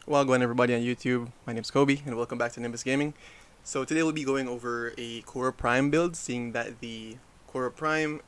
Well, going everybody on YouTube, my name's Kobe, and welcome back to Nimbus Gaming. So today we'll be going over a Khora Prime build, seeing that the Khora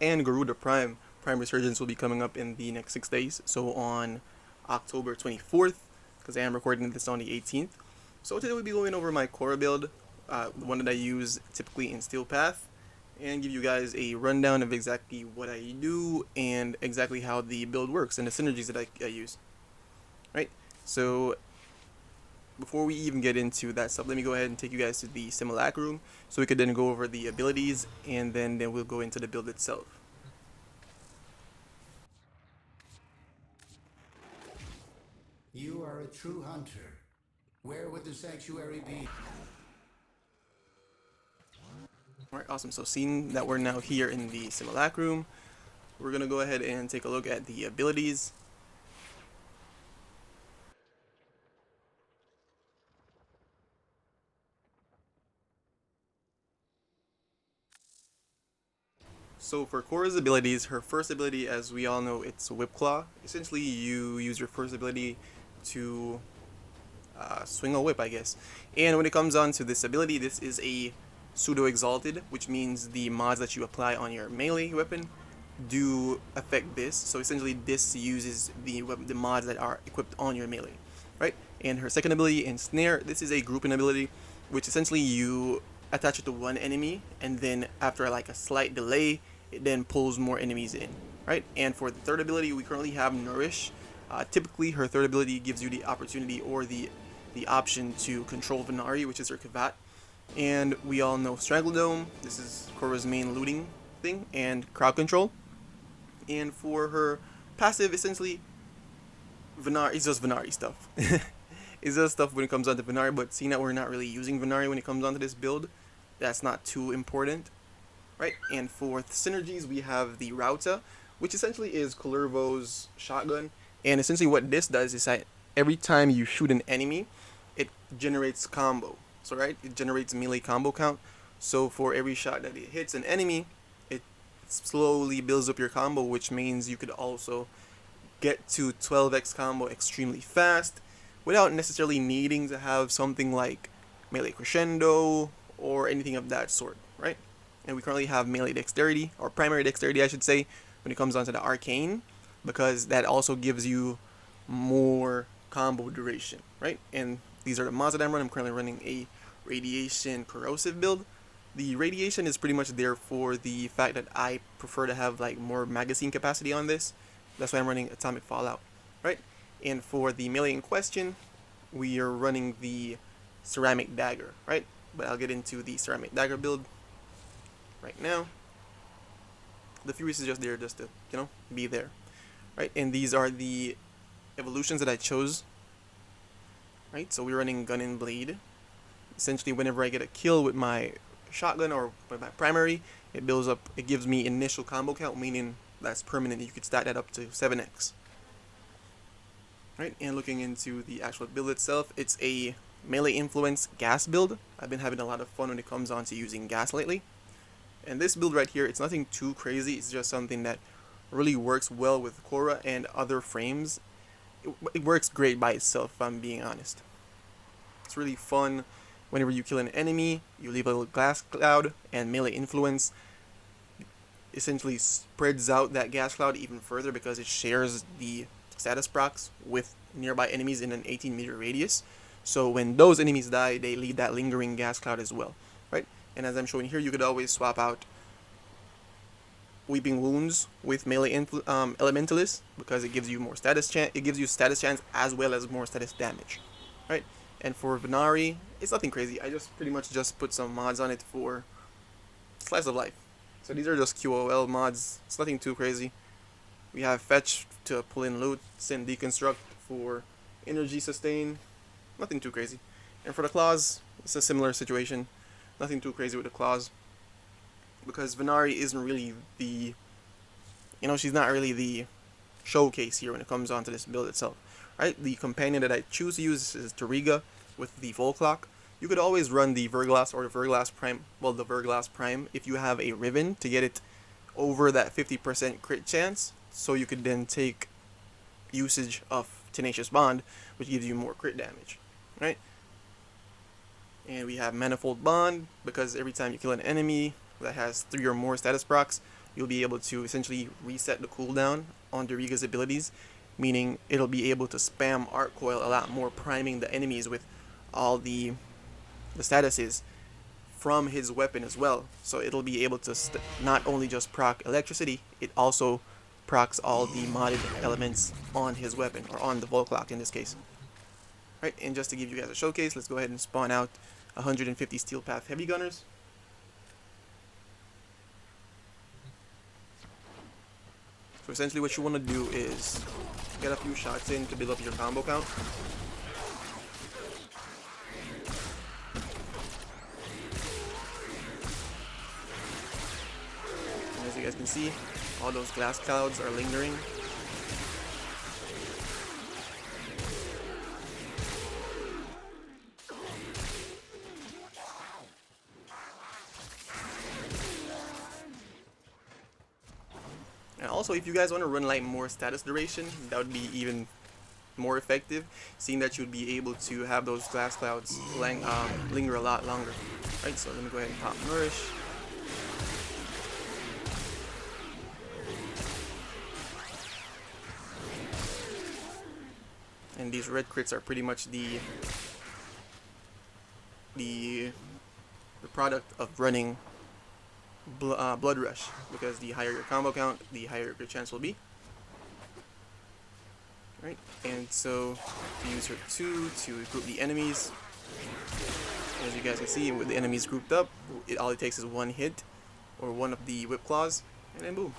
and Garuda Prime Resurgence will be coming up in the next 6 days, so on October 24th, because I am recording this on the 18th. So today we'll be going over my Khora build, the one that I use typically in Steel Path, and give you guys a rundown of exactly what I do and exactly how the build works and the synergies that I use. Right? So before we even get into that stuff, let me go ahead and take you guys to the simulacrum so we could then go over the abilities and then we'll go into the build itself. You are a true hunter. Where would the sanctuary be? Alright, awesome. So seeing that we're now here in the simulacrum, we're going to go ahead and take a look at the abilities. So for Khora's abilities, her first ability, as we all know, it's Whip Claw. Essentially, you use your first ability to swing a whip, I guess. And when it comes on to this ability, this is a pseudo exalted, which means the mods that you apply on your melee weapon do affect this. So essentially, this uses the mods that are equipped on your melee, right? And her second ability, Ensnare, this is a grouping ability, which essentially you attach it to one enemy, and then after like a slight delay, it then pulls more enemies in, right? And for the third ability, we currently have Nourish. Typically, her third ability gives you the opportunity or the option to control Venari, which is her Kavat. And we all know Strangledome. This is Khora's main looting thing, and crowd control. And for her passive, essentially, Venari is just Venari stuff. It's just stuff when it comes down to Venari, but seeing that we're not really using Venari when it comes down to this build, that's not too important, right? And for synergies, we have the Rauta, which essentially is Kullervo's shotgun. And essentially what this does is that every time you shoot an enemy, it generates combo. So right, it generates melee combo count. So for every shot that it hits an enemy, it slowly builds up your combo, which means you could also get to 12x combo extremely fast without necessarily needing to have something like melee crescendo or anything of that sort, right? And we currently have melee dexterity, or primary dexterity I should say, when it comes down to the arcane, because that also gives you more combo duration, right? And these are the mods that I'm running. I'm currently running a radiation corrosive build. The radiation is pretty much there for the fact that I prefer to have like more magazine capacity on this. That's why I'm running atomic fallout, right? And for the melee in question, we are running the ceramic dagger, right? But I'll get into the ceramic dagger build right now. The Furious is just there just to, be there, right? And these are the evolutions that I chose, right? So we're running gun and blade. Essentially, whenever I get a kill with my shotgun or with my primary, it builds up, it gives me initial combo count, meaning that's permanent. You could stack that up to 7x. Right, and looking into the actual build itself, it's a melee influence gas build. I've been having a lot of fun when it comes on to using gas lately. And this build right here, it's nothing too crazy. It's just something that really works well with Khora and other frames. It works great by itself, if I'm being honest. It's really fun. Whenever you kill an enemy, you leave a little gas cloud, and melee influence essentially spreads out that gas cloud even further because it shares the status procs with nearby enemies in an 18-meter radius. So when those enemies die, they leave that lingering gas cloud as well, right? And as I'm showing here, you could always swap out Weeping Wounds with melee Elementalist because it gives you more status chance. It gives you status chance as well as more status damage, right? And for Venari, it's nothing crazy. I just pretty much just put some mods on it for Slice of Life. So these are just QOL mods. It's nothing too crazy. We have Fetch to pull in loot, Send Deconstruct for energy sustain. Nothing too crazy. And for the claws, it's a similar situation. Nothing too crazy with the claws. Because Venari isn't really the... she's not really the showcase here when it comes on to this build itself. Right? The companion that I choose to use is Tariga with the Volclock. You could always run the Verglass or the Verglass Prime, well, the Verglass Prime, if you have a Riven to get it over that 50% crit chance. So you could then take usage of Tenacious Bond, which gives you more crit damage, right? And we have Manifold Bond, because every time you kill an enemy that has 3 or more status procs, you'll be able to essentially reset the cooldown on Doriga's abilities, meaning it'll be able to spam Arc Coil a lot more, priming the enemies with all the statuses from his weapon as well. So it'll be able to not only just proc electricity, it also procs all the modded elements on his weapon, or on the Volclock in this case. Right, and just to give you guys a showcase, let's go ahead and spawn out 150 Steel Path Heavy Gunners. So essentially what you want to do is get a few shots in to build up your combo count. And as you guys can see, all those glass clouds are lingering. And also, if you guys want to run like more status duration, that would be even more effective, seeing that you'd be able to have those glass clouds linger a lot longer. Right, so let me go ahead and pop Nourish. And these red crits are pretty much the product of running Blood Rush, because the higher your combo count, the higher your crit chance will be. Right, and so use her 2 to group the enemies. As you guys can see, with the enemies grouped up, all it takes is one hit or one of the whip claws, and then boom.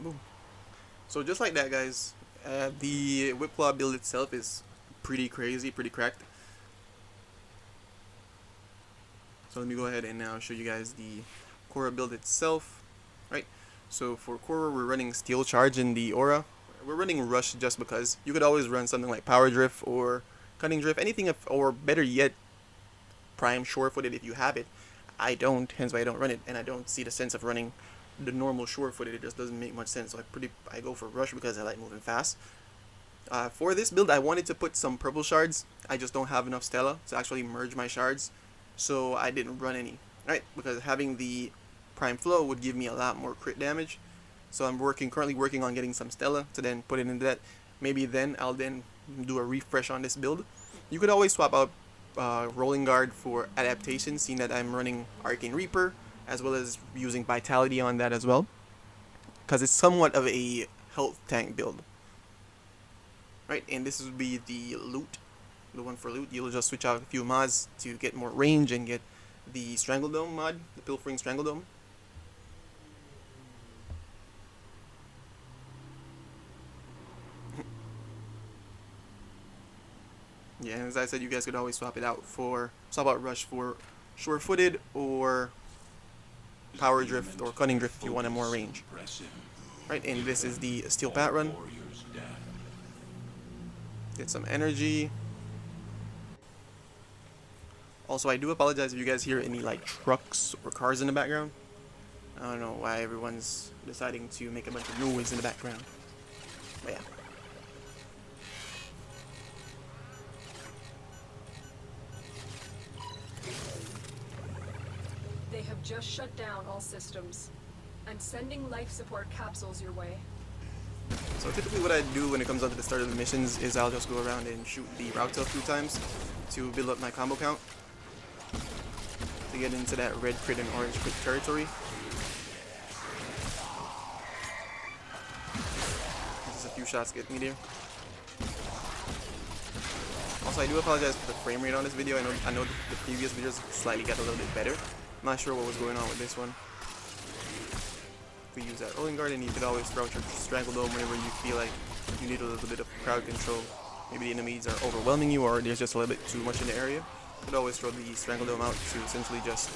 Boom. So just like that, guys, the Whip Claw build itself is pretty crazy, pretty cracked. So let me go ahead and now show you guys the Khora build itself. Right, so for Khora, we're running Steel Charge in the aura. We're running Rush just because. You could always run something like Power Drift or Cunning Drift, anything, or better yet, Prime Sure-Footed if you have it. I don't, hence why I don't run it, and I don't see the sense of running the normal Sure-Footed. It just doesn't make much sense. So I go for Rush because I like moving fast. For this build, I wanted to put some purple shards. I just don't have enough Stella to actually merge my shards, so I didn't run any. Right, because having the Prime Flow would give me a lot more crit damage. So I'm currently working on getting some Stella to then put it into that. Maybe then I'll then do a refresh on this build. You could always swap out Rolling Guard for adaptation, seeing that I'm running Arcane Reaper, as well as using Vitality on that as well, because it's somewhat of a health tank build. Right, and this would be the loot, the one for loot. You'll just switch out a few mods to get more range and get the Strangledome mod, the Pilfering Strangledome. Yeah, and as I said, you guys could always swap out Rush for Sure-Footed or Power Drift or Cunning Drift if you wanted more range. Right, and this is the Steel Pat run. Get some energy. Also, I do apologize if you guys hear any like trucks or cars in the background. I don't know why everyone's deciding to make a bunch of noise in the background. But yeah. They have just shut down all systems. I'm sending life support capsules your way. So typically what I do when it comes down to the start of the missions is I'll just go around and shoot the route a few times to build up my combo count, to get into that red crit and orange crit territory. Just a few shots get me there. Also, I do apologize for the frame rate on this video. I know the previous videos slightly got a little bit better, Not sure what was going on with this one. We use that rolling guard, and you could always throw your strangle dome whenever you feel like you need a little bit of crowd control. Maybe the enemies are overwhelming you, or there's just a little bit too much in the area. You could always throw the strangle dome out to essentially just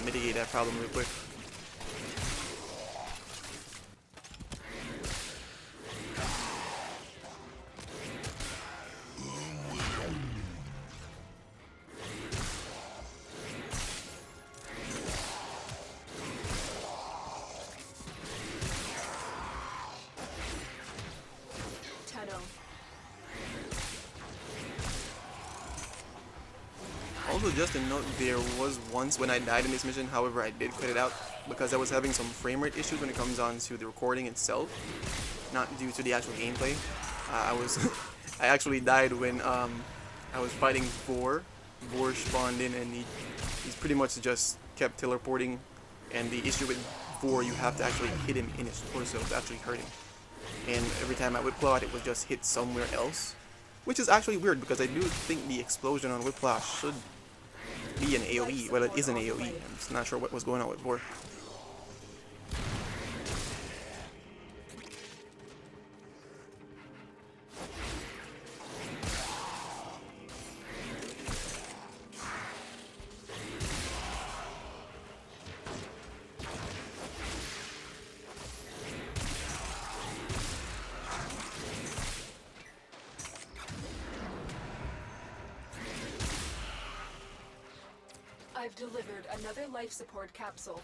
mitigate that problem real quick. Also, just a note, there was once when I died in this mission, however I did cut it out because I was having some frame rate issues when it comes on to the recording itself, not due to the actual gameplay. I actually died when I was fighting Vor. Vor spawned in, and he's pretty much just kept teleporting, and the issue with Vor, you have to actually hit him in his torso to actually hurt him. And every time I whip clawed, it was just hit somewhere else, which is actually weird because I do think the explosion on whip claw should be an AoE. Well, it is an AoE. I'm just not sure what was going on with Vor. I've delivered another life support capsule.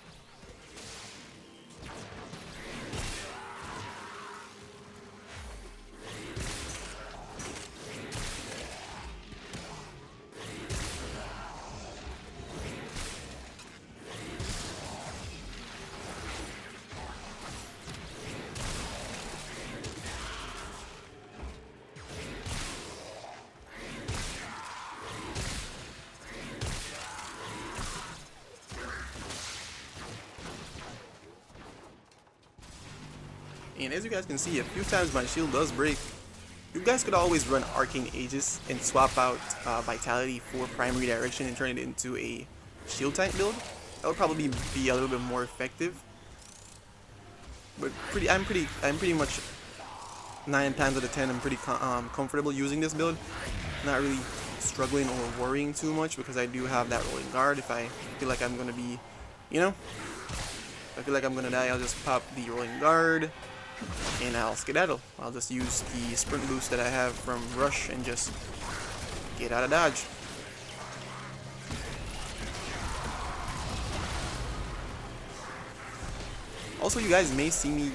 And as you guys can see, a few times my shield does break. You guys could always run Arcane Aegis and swap out Vitality for Primary Direction and turn it into a shield tank build. That would probably be a little bit more effective. But I'm pretty much 9 times out of 10 I'm pretty comfortable using this build. Not really struggling or worrying too much because I do have that rolling guard. If I feel like I'm gonna be, if I feel like I'm gonna die, I'll just pop the rolling guard and I'll skedaddle. I'll just use the sprint boost that I have from Rush and just get out of dodge. Also, you guys may see me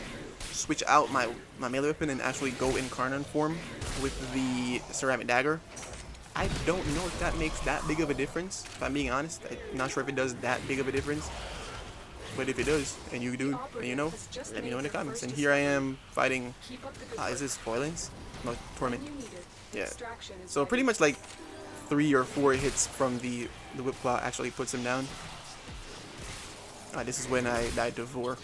switch out my melee weapon and actually go Incarnate form with the ceramic dagger. I don't know if that makes that big of a difference, if I'm being honest. I'm not sure if it does that big of a difference. But if it does, and you do, and you know, let me know in the comments. And here I am fighting, is this Foilings? No, Torment. Yeah. So pretty much like 3 or 4 hits from the whip claw actually puts him down. This is when I died to Vor.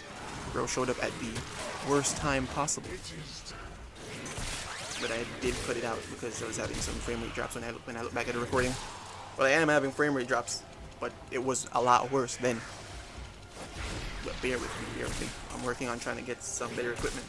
Bro showed up at the worst time possible. But I did cut it out because I was having some frame rate drops when I look back at the recording. Well, I am having frame rate drops, but it was a lot worse then. But bear with me. I'm working on trying to get some better equipment.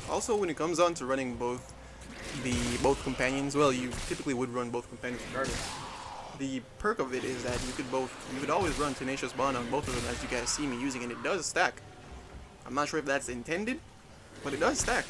Also, when it comes on to running both companions, well, you typically would run both companions regardless. The perk of it is that you could always run Tenacious Bond on both of them, as you guys see me using, and it does stack. I'm not sure if that's intended, but it does stack.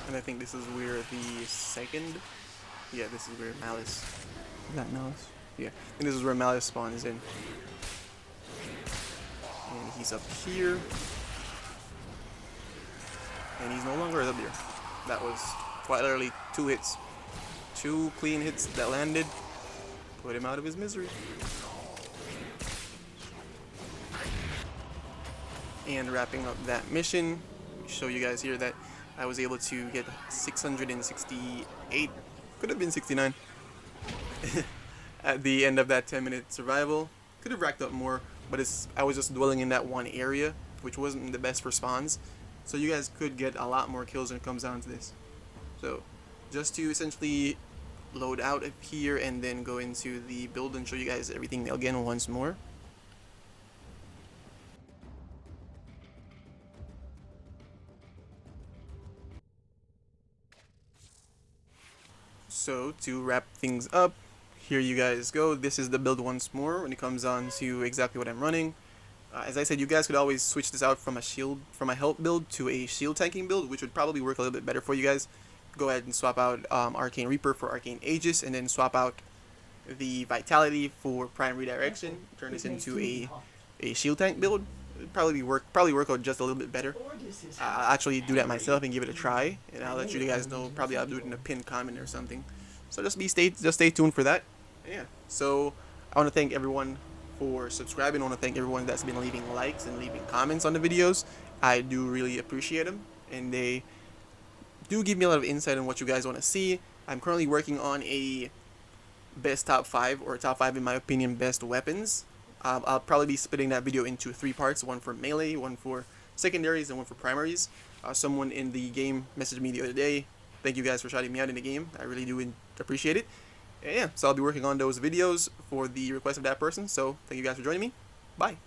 And I think this is where the second... Yeah, this is where Malice... Is that Malice? Yeah, and this is where Malice spawns in. And he's up here. And he's no longer up there. That was quite literally 2 hits. 2 clean hits that landed. Put him out of his misery. And wrapping up that mission, show you guys here that I was able to get 668, could have been 69, at the end of that 10-minute survival. Could have racked up more, but I was just dwelling in that one area, which wasn't the best for spawns. So you guys could get a lot more kills when it comes down to this. So just to essentially load out of here and then go into the build and show you guys everything again once more. So to wrap things up, here you guys go. This is the build once more when it comes on to exactly what I'm running. As I said, you guys could always switch this out from a health build to a shield tanking build, which would probably work a little bit better for you guys. Go ahead and swap out Arcane Reaper for Arcane Aegis, and then swap out the Vitality for Prime Redirection. Turn this into a shield tank build. It'd probably work out just a little bit better. I'll actually do that myself and give it a try, and I'll let you guys know. Probably I'll do it in a pinned comment or something. So just stay tuned for that. Yeah. So I want to thank everyone for subscribing. I want to thank everyone that's been leaving likes and leaving comments on the videos. I do really appreciate them, and they do give me a lot of insight on what you guys want to see. I'm currently working on a best top 5, or top 5 in my opinion best weapons. I'll probably be splitting that video into 3 parts, one for melee, one for secondaries, and one for primaries. Someone in the game messaged me the other day. Thank you guys for shouting me out in the game. I really do appreciate it. And yeah, so I'll be working on those videos for the request of that person. So thank you guys for joining me. Bye.